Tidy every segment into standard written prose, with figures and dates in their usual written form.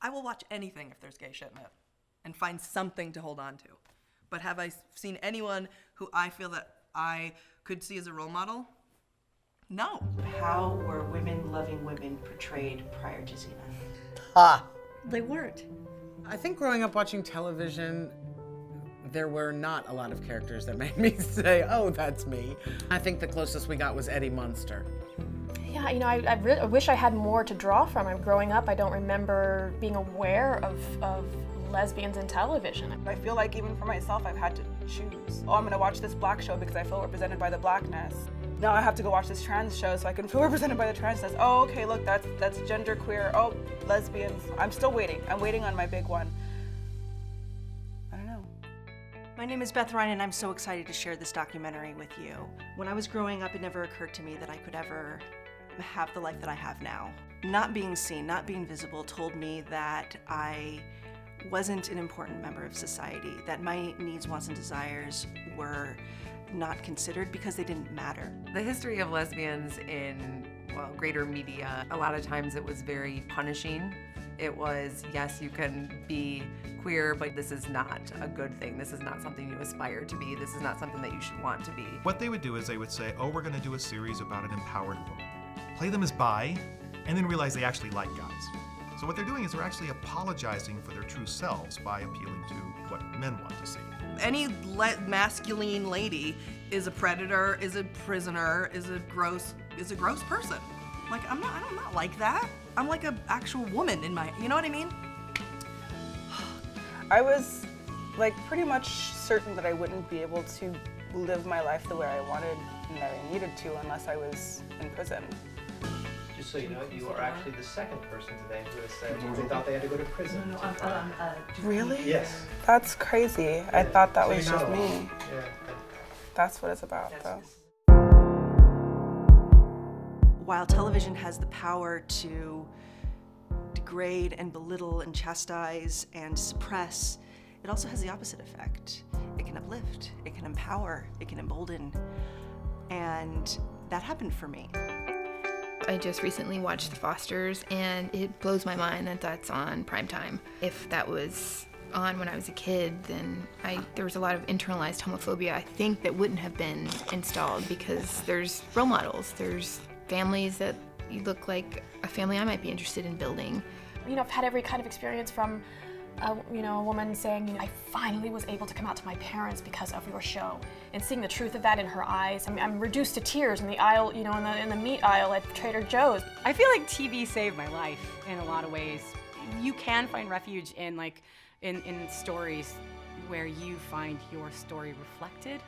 I will watch anything if there's gay shit in it and find something to hold on to. But have I seen anyone who I feel that I could see as a role model? No. How were women loving women portrayed prior to Xena? Ha! They weren't. I think growing up watching television, there were not a lot of characters that made me say, oh, that's me. I think the closest we got was Eddie Munster. Yeah, you know, I wish I had more to draw from. I'm growing up, I don't remember being aware of lesbians in television. I feel like even for myself, I've had to choose. Oh, I'm gonna watch this black show because I feel represented by the blackness. Now I have to go watch this trans show so I can feel represented by the transness. Oh, okay, look, that's genderqueer. Oh, lesbians. I'm still waiting. I'm waiting on my big one. I don't know. My name is Beth Ryan, and I'm so excited to share this documentary with you. When I was growing up, it never occurred to me that I could ever have the life that I have now. Not being seen, not being visible told me that I wasn't an important member of society, that my needs, wants, and desires were not considered because they didn't matter. The history of lesbians in, well, greater media, a lot of times it was very punishing. It was, yes, you can be queer, but this is not a good thing. This is not something you aspire to be. This is not something that you should want to be. What they would do is they would say, oh, we're gonna do a series about an empowered woman. Play them as bi, and then realize they actually like guys. So what they're doing is they're actually apologizing for their true selves by appealing to what men want to see. Any masculine lady is a predator, is a prisoner, is a gross person. Like, I'm not like that. I'm like an actual woman in my, you know what I mean? I was like pretty much certain that I wouldn't be able to live my life the way I wanted and that I needed to unless I was in prison. Just so you know, you are actually the second person today who has said they thought they had to go to prison. Really? Yes. That's crazy. I thought that So was you're just not me. alone. Yeah. That's what it's about, though. While television has the power to degrade and belittle and chastise and suppress, it also has the opposite effect. It can uplift, it can empower, it can embolden. And that happened for me. I just recently watched The Fosters, and it blows my mind that that's on primetime. If that was on when I was a kid, then there was a lot of internalized homophobia, I think, that wouldn't have been installed because there's role models, there's families that you look like a family I might be interested in building. You know, I've had every kind of experience from a woman saying, you know, I finally was able to come out to my parents because of your show, and seeing the truth of that in her eyes. I'm reduced to tears in the aisle, you know, in the meat aisle at Trader Joe's. I feel like TV saved my life in a lot of ways. You can find refuge in in stories where you find your story reflected.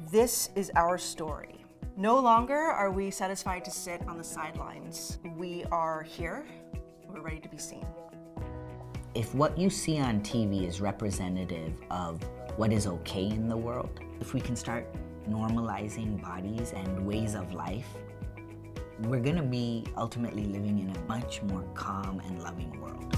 This is our story. No longer are we satisfied to sit on the sidelines. We are here, we're ready to be seen. If what you see on TV is representative of what is okay in the world, if we can start normalizing bodies and ways of life, we're gonna be ultimately living in a much more calm and loving world.